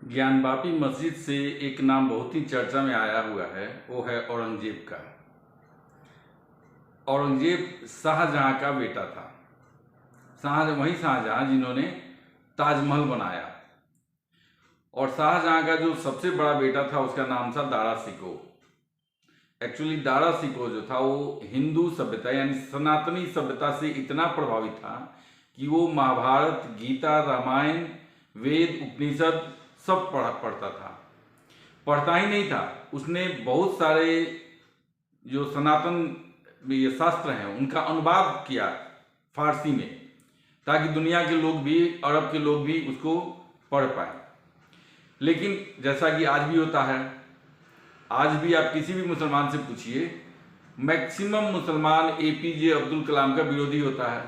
ज्ञानवापी मस्जिद से एक नाम बहुत ही चर्चा में आया हुआ है, वो है औरंगजेब का। औरंगजेब शाहजहां का बेटा था। वही शाहजहां जिन्होंने ताजमहल बनाया। और शाहजहां का जो सबसे बड़ा बेटा था उसका नाम था दारा शिकोह। एक्चुअली दारा शिकोह जो था वो हिंदू सभ्यता यानी सनातनी सभ्यता से इतना प्रभावित था कि वो महाभारत, गीता, रामायण, वेद, उपनिषद सब पढ़ता था। पढ़ता ही नहीं था, उसने बहुत सारे जो सनातन ये शास्त्र हैं उनका अनुवाद किया फारसी में, ताकि दुनिया के लोग भी, अरब के लोग भी उसको पढ़ पाए। लेकिन जैसा कि आज भी होता है, आज भी आप किसी भी मुसलमान से पूछिए, मैक्सिमम मुसलमान एपीजे अब्दुल कलाम का विरोधी होता है।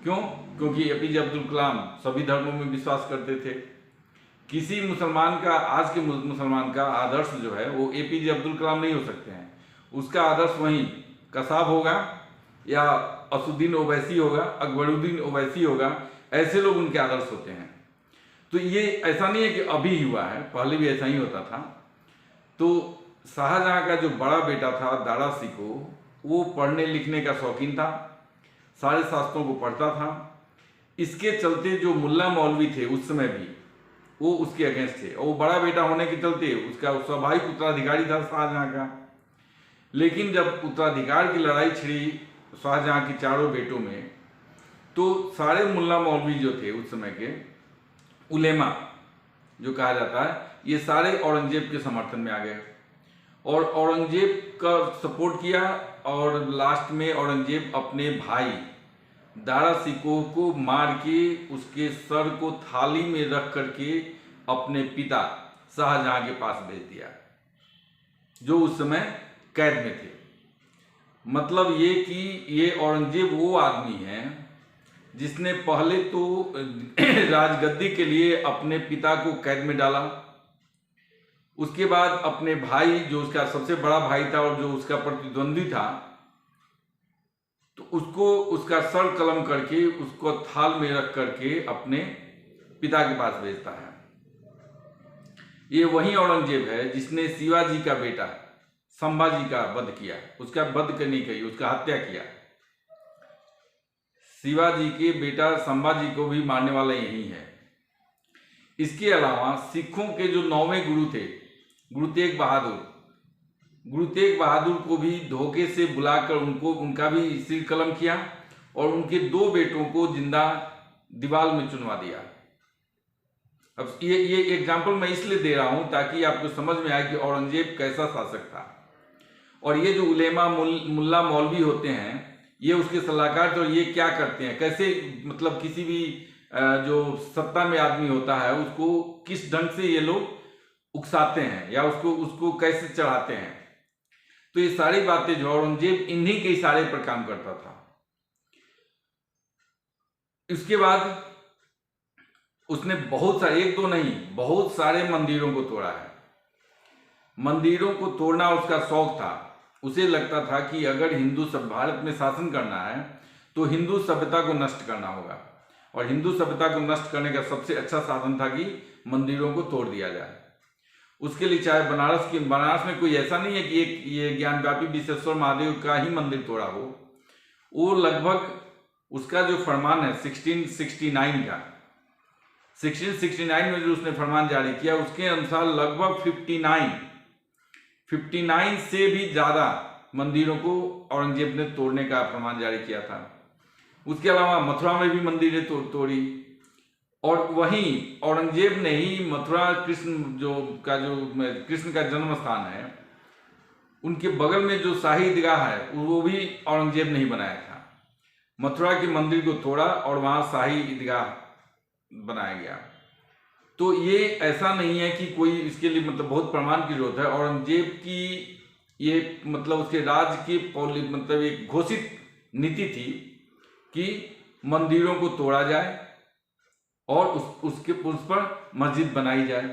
क्यों? क्योंकि एपीजे अब्दुल कलाम सभी धर्मों में विश्वास करते थे। किसी मुसलमान का, आज के मुसलमान का आदर्श जो है वो एपीजे अब्दुल कलाम नहीं हो सकते हैं। उसका आदर्श वहीं कसाब होगा या असुद्दीन ओवैसी होगा, अकबरुद्दीन ओवैसी होगा, ऐसे लोग उनके आदर्श होते हैं। तो ये ऐसा नहीं है कि अभी हुआ है, पहले भी ऐसा ही होता था। तो शाहजहां का जो बड़ा बेटा था दारा शिकोह, वो पढ़ने लिखने का शौकीन था, सारे शास्त्रों को पढ़ता था। इसके चलते जो मुल्ला मौलवी थे उस समय भी, वो उसके अगेंस्ट थे। और वो बड़ा बेटा होने के चलते उसका स्वाभाविक उत्तराधिकारी था शाहजहां का। लेकिन जब उत्तराधिकार की लड़ाई छिड़ी शाहजहां के चारों बेटों में, तो सारे मुल्ला मौलवी जो थे उस समय के उलेमा जो कहा जाता है, ये सारे औरंगजेब के समर्थन में आ गए और औरंगजेब का सपोर्ट किया। और लास्ट में औरंगजेब अपने भाई दारा शिकोह को मार के उसके सर को थाली में रख करके अपने पिता शाहजहां के पास भेज दिया, जो उस समय कैद में थे। मतलब ये कि ये औरंगजेब वो आदमी है जिसने पहले तो राजगद्दी के लिए अपने पिता को कैद में डाला, उसके बाद अपने भाई, जो उसका सबसे बड़ा भाई था और जो उसका प्रतिद्वंदी था, तो उसको उसका सर कलम करके उसको थाल में रख करके अपने पिता के पास भेजता है। ये वही औरंगजेब है जिसने शिवाजी का बेटा संभाजी का वध किया। उसका वध करनी कही, उसका हत्या किया। शिवाजी के बेटा संभाजी को भी मारने वाला यही है। इसके अलावा सिखों के जो 9वें गुरु थे, गुरु तेग बहादुर को भी धोखे से बुलाकर उनका भी सिर कलम किया और उनके 2 बेटों को जिंदा दीवार में चुनवा दिया। अब ये एग्जाम्पल मैं इसलिए दे रहा हूं ताकि आपको समझ में आए कि औरंगजेब कैसा शासक था। और ये जो उलेमा मुल्ला मौलवी होते हैं, ये उसके सलाहकार, तो ये क्या करते हैं, कैसे मतलब किसी भी जो सत्ता में आदमी होता है उसको किस ढंग से ये लोग उकसाते हैं या उसको कैसे चढ़ाते हैं। तो ये सारी बातें जो औरंगजेब इन्हीं के इशारे पर काम करता था। इसके बाद उसने बहुत सारे, एक दो नहीं, बहुत सारे मंदिरों को तोड़ा है। मंदिरों को तोड़ना उसका शौक था। उसे लगता था कि अगर भारत में शासन करना है तो हिंदू सभ्यता को नष्ट करना होगा, और हिंदू सभ्यता को नष्ट करने का सबसे अच्छा साधन था कि मंदिरों को तोड़ दिया जाए। उसके लिए चाहे बनारस में कोई ऐसा नहीं है कि एक ये ज्ञानवापी विश्वेश्वर महादेव का ही मंदिर तोड़ा हो। वो लगभग उसका जो फरमान है 1669 का, 1669 में जो उसने फरमान जारी किया, उसके अनुसार लगभग 59 से भी ज़्यादा मंदिरों को औरंगजेब ने तोड़ने का फरमान जारी किया था। उसके अलावा मथुरा में भी मंदिरें तोड़ी। और वहीं औरंगजेब ने ही मथुरा कृष्ण का जन्म स्थान है, उनके बगल में जो शाही ईदगाह है वो भी औरंगजेब ने ही बनाया था। मथुरा के मंदिर को तोड़ा और वहाँ शाही ईदगाह बनाया गया। तो ये ऐसा नहीं है कि कोई इसके लिए मतलब बहुत प्रमाण की जरूरत है। औरंगजेब की ये मतलब उसके राज की मतलब एक घोषित नीति थी कि मंदिरों को तोड़ा जाए और उस पर मस्जिद बनाई जाए।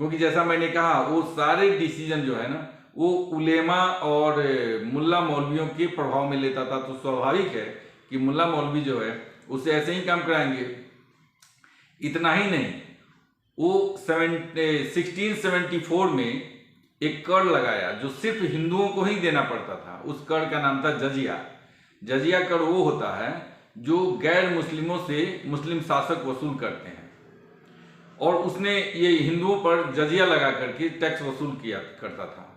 क्योंकि जैसा मैंने कहा, वो सारे डिसीजन जो है ना, वो उलेमा और मुल्ला मौलवियों के प्रभाव में लेता था। तो स्वाभाविक है कि मुल्ला मौलवी जो है उससे ऐसे ही काम कराएंगे। इतना ही नहीं, वो 1674 में एक कर लगाया जो सिर्फ हिंदुओं को ही देना पड़ता था। उस कर का नाम था जजिया। जजिया कर वो होता है जो गैर मुस्लिमों से मुस्लिम शासक वसूल करते हैं, और उसने ये हिंदुओं पर जजिया लगा करके टैक्स वसूल किया करता था।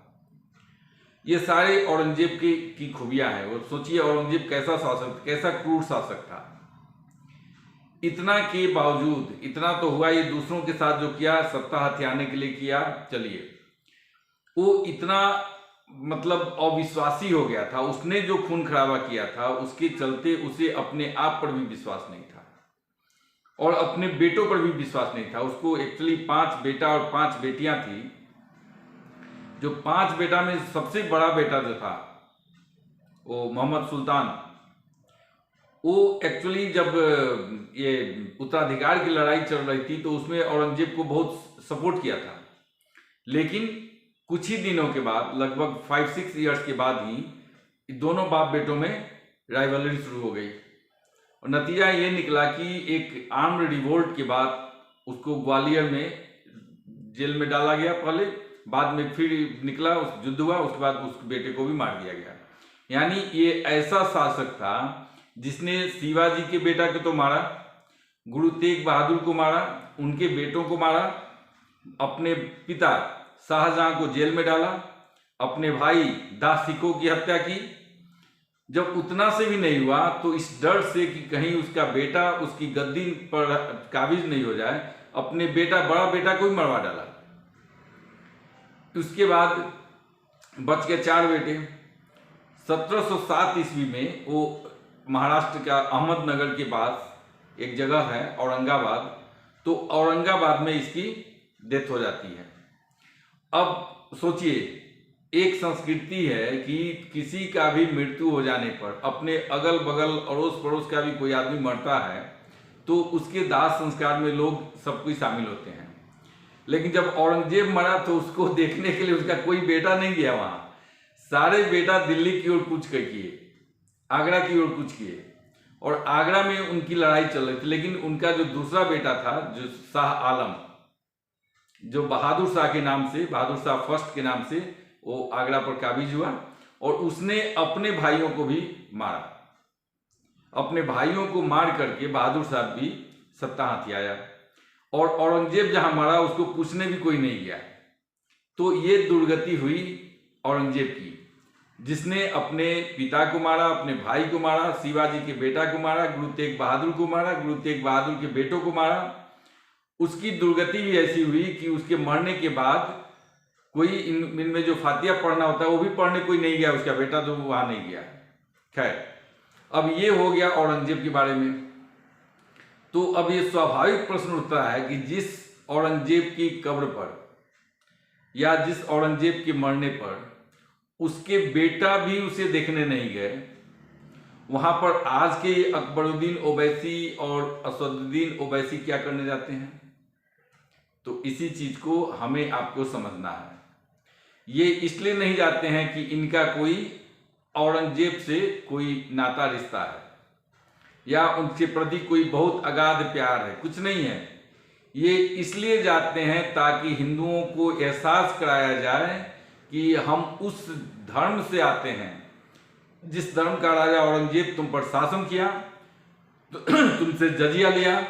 ये सारे औरंगजेब की खूबियां हैं। वो सोचिए औरंगजेब कैसा शासक, कैसा क्रूर शासक था। इतना के बावजूद, इतना तो हुआ ये दूसरों के साथ जो किया सत्ता हथियाने के लिए किया, चलिए, वो इतना मतलब अविश्वासी हो गया था। उसने जो खून खराबा किया था उसके चलते उसे अपने आप पर भी विश्वास नहीं था और अपने बेटों पर भी विश्वास नहीं था। उसको एक्चुअली 5 बेटा और 5 बेटियां थी। जो 5 बेटा में सबसे बड़ा बेटा जो था वो मोहम्मद सुल्तान, वो एक्चुअली जब ये उत्तराधिकार की लड़ाई चल रही थी तो उसमें औरंगजेब को बहुत सपोर्ट किया था। लेकिन कुछ ही दिनों के बाद, लगभग 5-6 ईयर्स के बाद ही दोनों बाप बेटों में राइवलरी शुरू हो गई और नतीजा ये निकला कि एक आर्म्ड रिवोल्ट के बाद उसको ग्वालियर में जेल में डाला गया पहले, बाद में फिर निकला, उस युद्ध हुआ, उसके बाद उस बेटे को भी मार दिया गया। यानी ये ऐसा शासक था जिसने शिवाजी के बेटा को तो मारा, गुरु तेग बहादुर को मारा, उनके बेटों को मारा, अपने पिता शाहजहां को जेल में डाला, अपने भाई दास सिखों की हत्या की। जब उतना से भी नहीं हुआ तो इस डर से कि कहीं उसका बेटा उसकी गद्दी पर काबिज नहीं हो जाए, अपने बड़ा बेटा को भी मरवा डाला। उसके बाद बच गए 4 बेटे। 1707 ईस्वी में वो महाराष्ट्र का अहमदनगर के पास एक जगह है औरंगाबाद, तो औरंगाबाद में इसकी डेथ हो जाती है। अब सोचिए, एक संस्कृति है कि किसी का भी मृत्यु हो जाने पर, अपने अगल बगल अड़ोस पड़ोस का भी कोई आदमी मरता है तो उसके दाह संस्कार में लोग सब कोई शामिल होते हैं। लेकिन जब औरंगजेब मरा तो उसको देखने के लिए उसका कोई बेटा नहीं गया वहां। सारे बेटा दिल्ली की ओर कूच किए, आगरा की ओर कूच किए, और आगरा में उनकी लड़ाई चल रही थी। लेकिन उनका जो दूसरा बेटा था, जो शाह आलम, जो बहादुर शाह के नाम से, बहादुर शाह फर्स्ट के नाम से, वो आगरा पर काबिज हुआ और उसने अपने भाइयों को भी मारा। अपने भाइयों को मार करके बहादुर शाह भी सत्ता हाथी आया और औरंगजेब जहां मरा उसको पूछने भी कोई नहीं गया। तो ये दुर्गति हुई औरंगजेब की, जिसने अपने पिता को मारा, अपने भाई को मारा, शिवाजी के बेटा को मारा, गुरु तेग बहादुर को मारा, गुरु तेग बहादुर के बेटों को मारा। उसकी दुर्गति भी ऐसी हुई कि उसके मरने के बाद कोई इनमें जो फातिया पढ़ना होता है वो भी पढ़ने कोई नहीं गया, उसका बेटा तो वहां नहीं गया। खैर, अब ये हो गया औरंगजेब के बारे में। तो अब ये स्वाभाविक प्रश्न उठता है कि जिस औरंगजेब की कब्र पर या जिस औरंगजेब के मरने पर उसके बेटा भी उसे देखने नहीं गए, वहां पर आज के अकबरुद्दीन ओवैसी और असदुद्दीन ओवैसी क्या करने जाते हैं? तो इसी चीज को हमें आपको समझना है। ये इसलिए नहीं जाते हैं कि इनका कोई औरंगजेब से कोई नाता रिश्ता है या उनके प्रति कोई बहुत अगाध प्यार है, कुछ नहीं है। ये इसलिए जाते हैं ताकि हिंदुओं को एहसास कराया जाए कि हम उस धर्म से आते हैं जिस धर्म का राजा औरंगजेब तुम पर शासन किया, तो तुमसे जजिया लिया,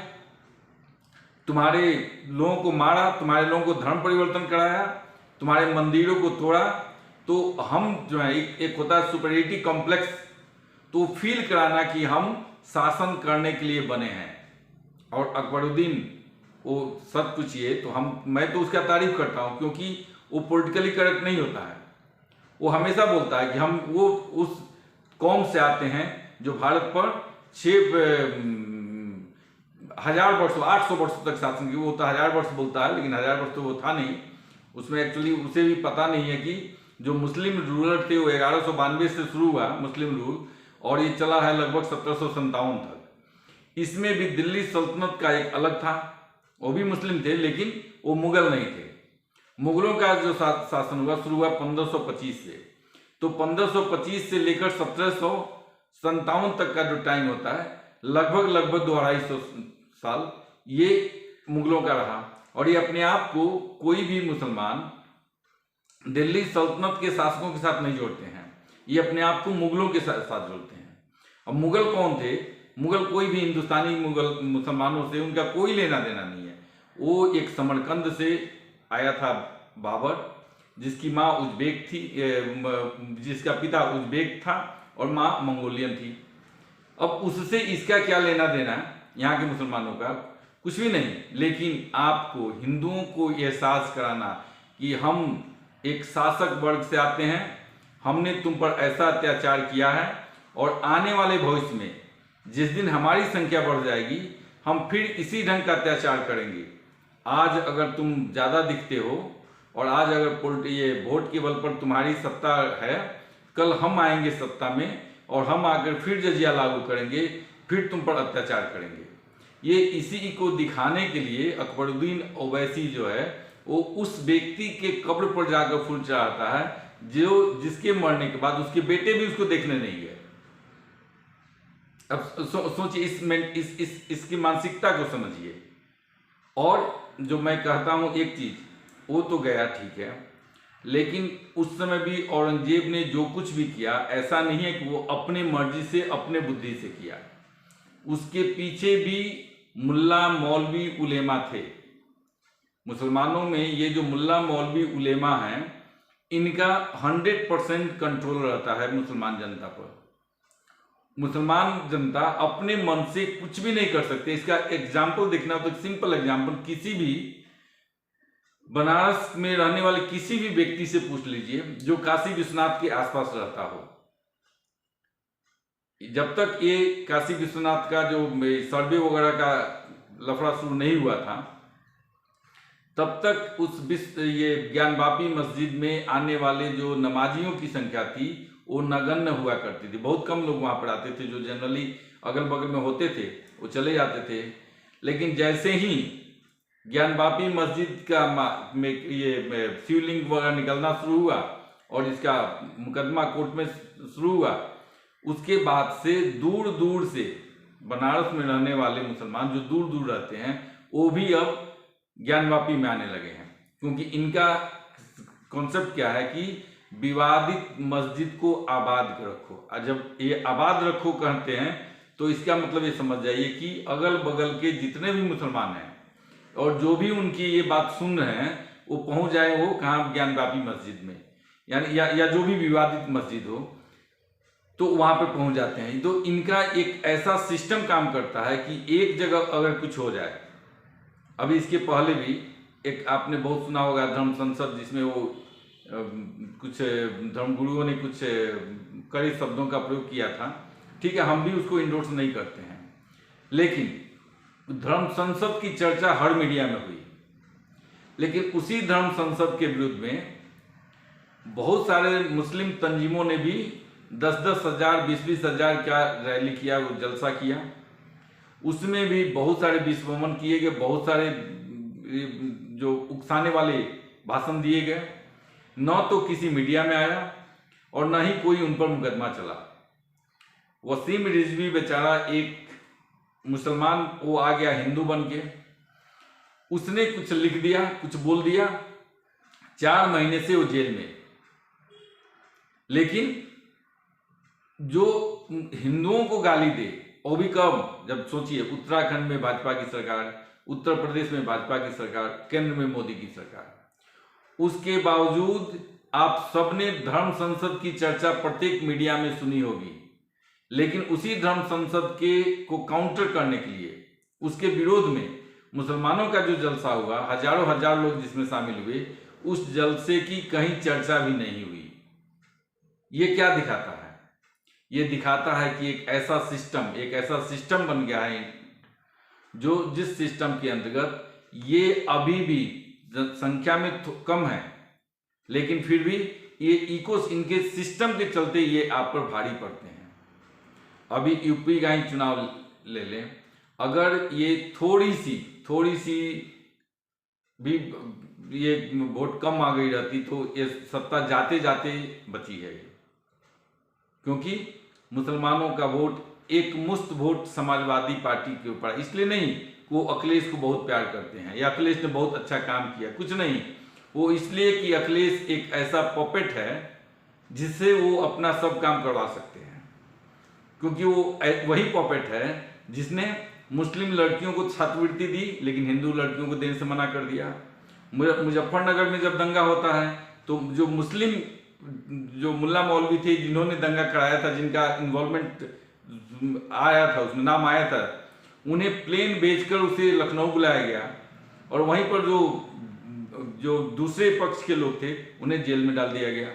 तुम्हारे लोगों को मारा, तुम्हारे लोगों को धर्म परिवर्तन कराया, तुम्हारे मंदिरों को तोड़ा। तो हम जो है, एक होता है सुपरियरिटी कॉम्प्लेक्स, तो फील कराना कि हम शासन करने के लिए बने हैं। और अकबरुद्दीन वो सच पूछिए तो मैं तो उसका तारीफ करता हूं, क्योंकि वो पॉलिटिकली करेक्ट नहीं होता है। वो हमेशा बोलता है कि हम वो उस कौम से आते हैं जो भारत पर 1000 वर्षों 800 वर्षों तक शासन की। वो तो 1000 वर्ष बोलता है, लेकिन 1000 वर्ष तो वो था नहीं। उसमें एक्चुअली उसे भी पता नहीं है कि जो मुस्लिम रूलर थे वो 1192 से शुरू हुआ मुस्लिम रूल, और ये चला है लगभग 1757 तक। इसमें भी दिल्ली सल्तनत का एक अलग था, वो भी मुस्लिम थे लेकिन वो मुगल नहीं थे। मुगलों का जो शासन हुआ शुरू हुआ 1525 से। तो 1525 से लेकर 1757 तक का जो टाइम होता है, लगभग 200-250 साल ये मुगलों का रहा। और ये अपने आप को कोई भी मुसलमान दिल्ली सल्तनत के शासकों के साथ नहीं जोड़ते हैं, ये अपने आप को मुगलों के साथ जोड़ते हैं। अब मुगल कौन थे? मुगल कोई भी हिंदुस्तानी मुगल मुसलमानों से उनका कोई लेना देना नहीं है। वो एक समरकंद से आया था बाबर, जिसकी माँ उज्बेक थी, जिसका पिता उज्बेक था और माँ मंगोलियन थी। अब उससे इसका क्या लेना देना यहाँ के मुसलमानों का? कुछ भी नहीं। लेकिन आपको हिंदुओं को एहसास कराना कि हम एक शासक वर्ग से आते हैं, हमने तुम पर ऐसा अत्याचार किया है और आने वाले भविष्य में जिस दिन हमारी संख्या बढ़ जाएगी हम फिर इसी ढंग का अत्याचार करेंगे। आज अगर तुम ज़्यादा दिखते हो और आज अगर ये वोट के बल पर तुम्हारी सत्ता है, कल हम आएंगे सत्ता में और हम आकर फिर जजिया लागू करेंगे, फिर तुम पर अत्याचार करेंगे। ये इसी को दिखाने के लिए अकबरुद्दीन ओवैसी जो है वो उस व्यक्ति के कब्र पर जाकर फूल चढ़ाता है जिसके मरने के बाद उसके बेटे भी उसको देखने नहीं गए। अब सोचिए, इसकी मानसिकता को समझिए। और जो मैं कहता हूं एक चीज, वो तो गया ठीक है, लेकिन उस समय भी औरंगजेब ने जो कुछ भी किया ऐसा नहीं है कि वो अपने मर्जी से अपने बुद्धि से किया। उसके पीछे भी मुल्ला मौलवी उलेमा थे। मुसलमानों में ये जो मुल्ला मौलवी उलेमा हैं, इनका 100% कंट्रोल रहता है मुसलमान जनता पर। मुसलमान जनता अपने मन से कुछ भी नहीं कर सकते। इसका एग्जाम्पल देखना तो सिंपल एग्जाम्पल, किसी भी बनारस में रहने वाले किसी भी व्यक्ति से पूछ लीजिए जो काशी विश्वनाथ के आसपास रहता हो। जब तक ये काशी विश्वनाथ का जो सर्वे वगैरह का लफड़ा शुरू नहीं हुआ था, तब तक ये ज्ञानवापी मस्जिद में आने वाले जो नमाजियों की संख्या थी वो नगण्य हुआ करती थी। बहुत कम लोग वहां पर आते थे। जो जनरली अगल बगल में होते थे वो चले जाते थे। लेकिन जैसे ही ज्ञानवापी मस्जिद का ये शिवलिंग वगैरह निकलना शुरू हुआ और इसका मुकदमा कोर्ट में शुरू हुआ, उसके बाद से दूर दूर से बनारस में रहने वाले मुसलमान जो दूर दूर रहते हैं वो भी अब ज्ञानवापी में आने लगे हैं। क्योंकि इनका कॉन्सेप्ट क्या है कि विवादित मस्जिद को आबाद रखो। जब ये आबाद रखो कहते हैं तो इसका मतलब ये समझ जाइए कि अगल बगल के जितने भी मुसलमान हैं और जो भी उनकी ये बात सुन रहे हैं वो पहुंच जाए वो कहाँ, ज्ञानवापी मस्जिद में, यानी या जो भी विवादित मस्जिद हो तो वहां पर पहुंच जाते हैं। तो इनका एक ऐसा सिस्टम काम करता है कि एक जगह अगर कुछ हो जाए, अभी इसके पहले भी एक आपने बहुत सुना होगा धर्म संसद, जिसमें वो कुछ धर्मगुरुओं ने कुछ कड़े शब्दों का प्रयोग किया था। ठीक है, हम भी उसको इंडोर्स नहीं करते हैं, लेकिन धर्म संसद की चर्चा हर मीडिया में हुई। लेकिन उसी धर्म संसद के विरुद्ध में बहुत सारे मुस्लिम तंजीमों ने भी 10-10 हजार 20-20 हजार का रैली किया, वो जलसा किया। उसमें भी बहुत सारे विस्फोमन किए गए, बहुत सारे जो उकसाने वाले भाषण दिए गए। न तो किसी मीडिया में आया और न ही कोई उन पर मुकदमा चला। वसीम रिजवी बेचारा एक मुसलमान, वो आ गया हिंदू बन के, उसने कुछ लिख दिया, कुछ बोल दिया, 4 महीने से वो जेल में। लेकिन जो हिंदुओं को गाली दे, वो भी कब, जब सोचिए उत्तराखंड में भाजपा की सरकार, उत्तर प्रदेश में भाजपा की सरकार, केंद्र में मोदी की सरकार, उसके बावजूद आप सबने धर्म संसद की चर्चा प्रत्येक मीडिया में सुनी होगी। लेकिन उसी धर्म संसद को काउंटर करने के लिए, उसके विरोध में मुसलमानों का जो जलसा हुआ, हजारों हजार लोग जिसमें शामिल हुए, उस जलसे की कहीं चर्चा भी नहीं हुई। ये क्या दिखाता है? ये दिखाता है कि एक ऐसा सिस्टम बन गया है जो जिस सिस्टम के अंतर्गत ये अभी भी संख्या में कम है, लेकिन फिर भी ये इनके सिस्टम के चलते ये आप पर भारी पड़ते हैं। अभी यूपी का ही चुनाव ले लें, अगर ये थोड़ी सी भी ये वोट कम आ गई रहती तो ये सत्ता जाते जाते बची है। क्योंकि मुसलमानों का वोट, एक मुश्त वोट समाजवादी पार्टी के ऊपर, इसलिए नहीं वो अखिलेश को बहुत प्यार करते हैं या अखिलेश ने बहुत अच्छा काम किया, कुछ नहीं। वो इसलिए कि अखिलेश एक ऐसा पॉपेट है जिससे वो अपना सब काम करवा सकते हैं, क्योंकि वो वही पॉपेट है जिसने मुस्लिम लड़कियों को छात्रवृत्ति दी लेकिन हिंदू लड़कियों को देने से मना कर दिया। मुजफ्फरनगर में जब दंगा होता है तो जो मुस्लिम जो मुल्ला मौलवी थे जिन्होंने दंगा कराया था, जिनका इन्वॉल्वमेंट आया था, उसमें नाम आया था, उन्हें प्लेन बेचकर उसे लखनऊ बुलाया गया और वहीं पर जो दूसरे पक्ष के लोग थे उन्हें जेल में डाल दिया गया।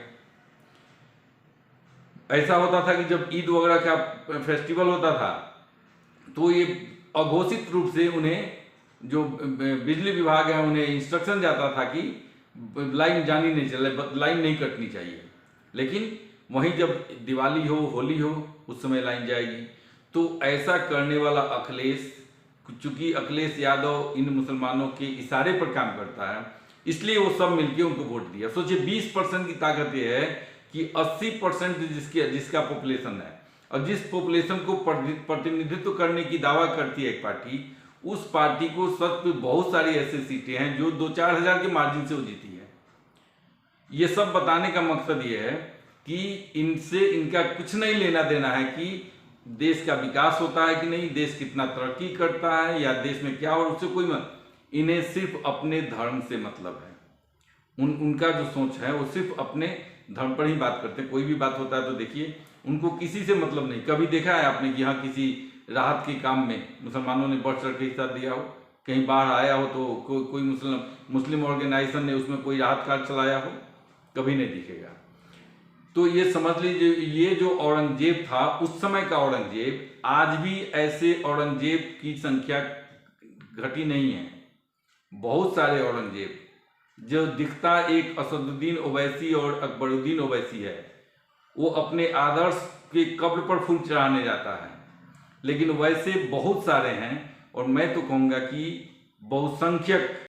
ऐसा होता था कि जब ईद वगैरह का फेस्टिवल होता था तो ये अघोषित रूप से उन्हें जो बिजली विभाग है उन्हें इंस्ट्रक्शन जाता था कि लाइन जानी नहीं चाहिए, लाइन नहीं कटनी चाहिए, लेकिन वहीं जब दिवाली हो, होली हो, उस समय लाइन जाएगी। तो ऐसा करने वाला अखिलेश, चूंकि अखिलेश यादव इन मुसलमानों के इशारे पर काम करता है, इसलिए वो सब मिलके उनको वोट दिया। सोचिए 20% की ताकत ये है कि 80% जिसका पॉपुलेशन है और जिस पॉपुलेशन को प्रतिनिधित्व करने की दावा करती है एक पार्टी, उस पार्टी को सच में बहुत सारी ऐसी सीटें हैं जो 2-4 हजार के मार्जिन से वो जीती है। ये सब बताने का मकसद ये है कि इनसे इनका कुछ नहीं लेना देना है कि देश का विकास होता है कि नहीं, देश कितना तरक्की करता है या देश में क्या, और उससे कोई इन्हें सिर्फ अपने धर्म से मतलब है। उनका जो सोच है वो सिर्फ अपने धर्म पर ही बात करते हैं। कोई भी बात होता है तो देखिए उनको किसी से मतलब नहीं। कभी देखा है आपने कि यहाँ किसी राहत के काम में मुसलमानों ने बढ़ चढ़ के हिस्सा दिया हो, कहीं बाढ़ आया हो तो कोई मुस्लिम ऑर्गेनाइजेशन ने उसमें कोई राहत कार्य चलाया हो? कभी नहीं दिखेगा। तो ये समझ लीजिए, ये जो औरंगजेब था उस समय का औरंगजेब, आज भी ऐसे औरंगजेब की संख्या घटी नहीं है। बहुत सारे औरंगजेब, जो दिखता एक असदुद्दीन ओवैसी और अकबरुद्दीन ओवैसी है, वो अपने आदर्श के कब्र पर फूल चढ़ाने जाता है, लेकिन वैसे बहुत सारे हैं और मैं तो कहूँगा कि बहुसंख्यक